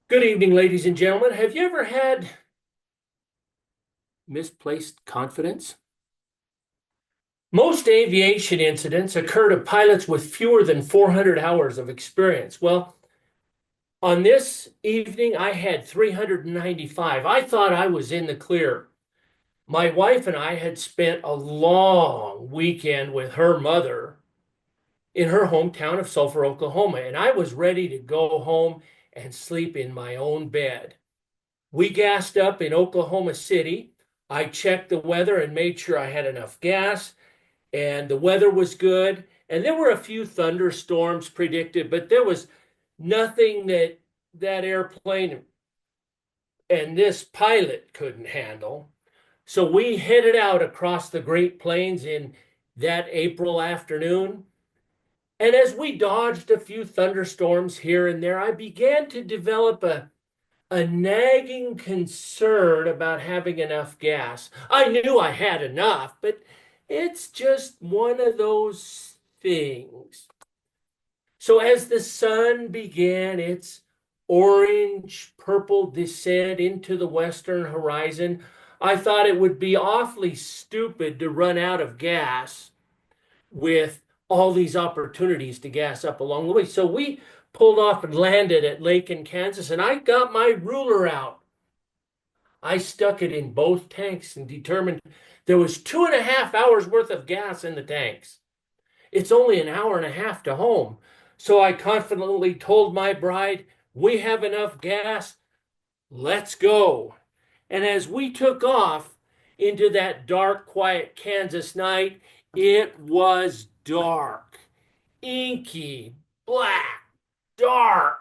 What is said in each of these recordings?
Good evening, ladies and gentlemen. Have you ever had misplaced confidence? Most aviation incidents occur to pilots with fewer than 400 hours of experience. Well, on this evening, I had 395. I thought I was in the clear. My wife and I had spent a long weekend with her mother in her hometown of Sulphur, Oklahoma, and I was ready to go home and sleep in my own bed. We gassed up in Oklahoma City. I checked the weather and made sure I had enough gas, and the weather was good. And there were a few thunderstorms predicted, but there was nothing that airplane and this pilot couldn't handle. So we headed out across the Great Plains in that April afternoon. And as we dodged a few thunderstorms here and there, I began to develop a nagging concern about having enough gas. I knew I had enough, but it's just one of those things. So as the sun began its orange purple descent into the western horizon, I thought it would be awfully stupid to run out of gas with all these opportunities to gas up along the way. So we pulled off and landed at Lake in Kansas, and I got my ruler out. I stuck it in both tanks and determined there was 2.5 hours worth of gas in the tanks. It's only an hour and a half to home. So I confidently told my bride, "We have enough gas. Let's go." And as we took off into that dark, quiet Kansas night, it was dark, inky, black, dark.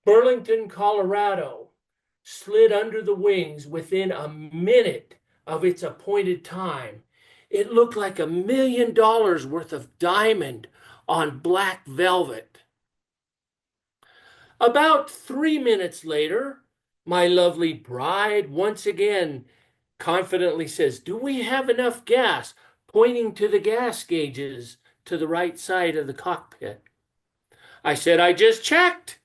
Burlington, Colorado slid under the wings within a minute of its appointed time. It looked like $1 million worth of diamond on black velvet. About 3 minutes later, my lovely bride once again confidently says, "Do we have enough gas?" pointing to the gas gauges to the right side of the cockpit. I said, "I just checked.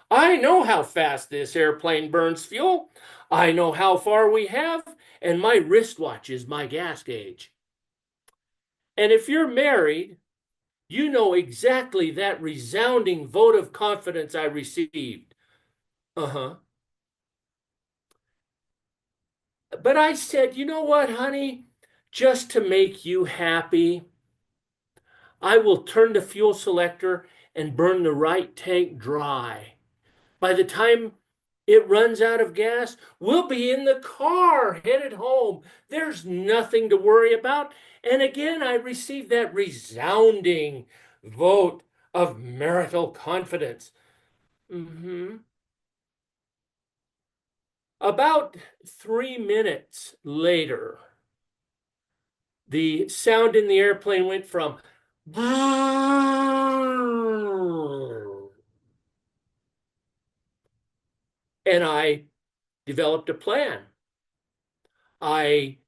I know how fast this airplane burns fuel. I know how far we have, and my wristwatch is my gas gauge." And if you're married, you know exactly that resounding vote of confidence I received. Uh-huh. But I said, "You know what, honey? Just to make you happy, I will turn the fuel selector and burn the right tank dry. By the time it runs out of gas, we'll be in the car headed home. There's nothing to worry about." And again, I received that resounding vote of marital confidence. About 3 minutes later, the sound in the airplane went from and I developed a plan. I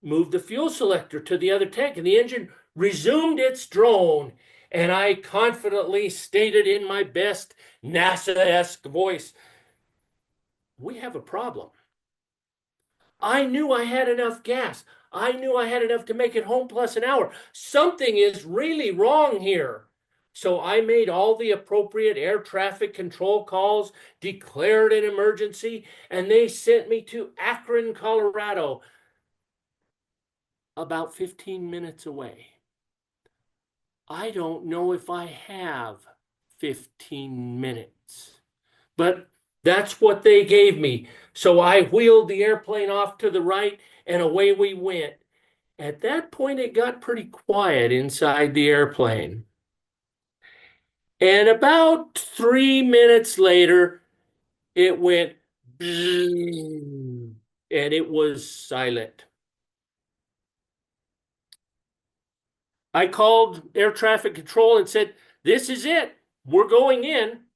moved the fuel selector to the other tank, and the engine resumed its drone. And I confidently stated in my best NASA-esque voice, "We have a problem." I knew I had enough gas. I knew I had enough to make it home plus an hour. Something is really wrong here. So I made all the appropriate air traffic control calls, declared an emergency, and they sent me to Akron, Colorado, about 15 minutes away. I don't know if I have 15 minutes, but that's what they gave me. So I wheeled the airplane off to the right and away we went. At that point, it got pretty quiet inside the airplane. And about 3 minutes later, it went and it was silent. I called air traffic control and said, "This is it. We're going in."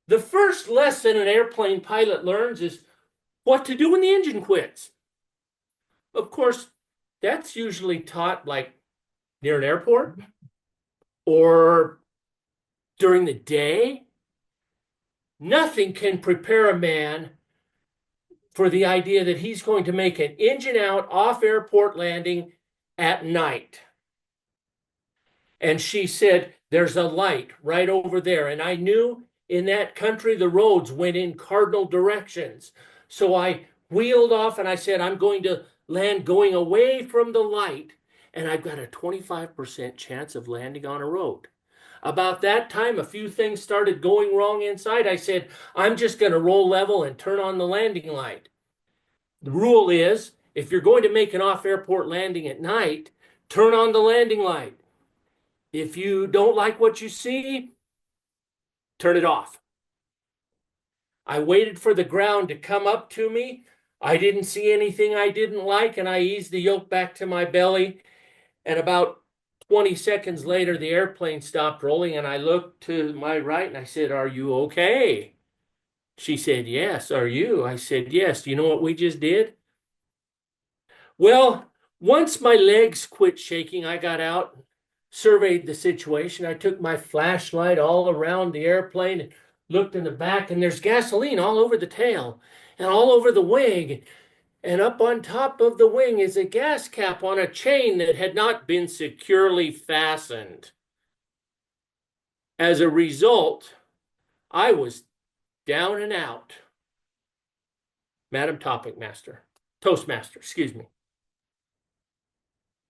The first lesson an airplane pilot learns is what to do when the engine quits. Of course, that's usually taught like near an airport or during the day, nothing can prepare a man for the idea that he's going to make an engine out off airport landing at night. And she said, there's a light right over there. And I knew in that country the roads went in cardinal directions. So I wheeled off and I said, I'm going to land going away from the light. And I've got a 25% chance of landing on a road. About that time, a few things started going wrong inside. I said, I'm just going to roll level and turn on the landing light. The rule is, if you're going to make an off-airport landing at night, turn on the landing light. If you don't like what you see, turn it off. I waited for the ground to come up to me. I didn't see anything I didn't like, and I eased the yoke back to my belly. And about 20 seconds later, the airplane stopped rolling, and I looked to my right, and I said, "Are you okay?" She said, "Yes. Are you?" I said, "Yes. Do you know what we just did?" Well, once my legs quit shaking, I got out, surveyed the situation. I took my flashlight all around the airplane and looked in the back, and there's gasoline all over the tail and all over the wing. And up on top of the wing is a gas cap on a chain that had not been securely fastened. As a result, I was down and out. Madam Toastmaster, excuse me.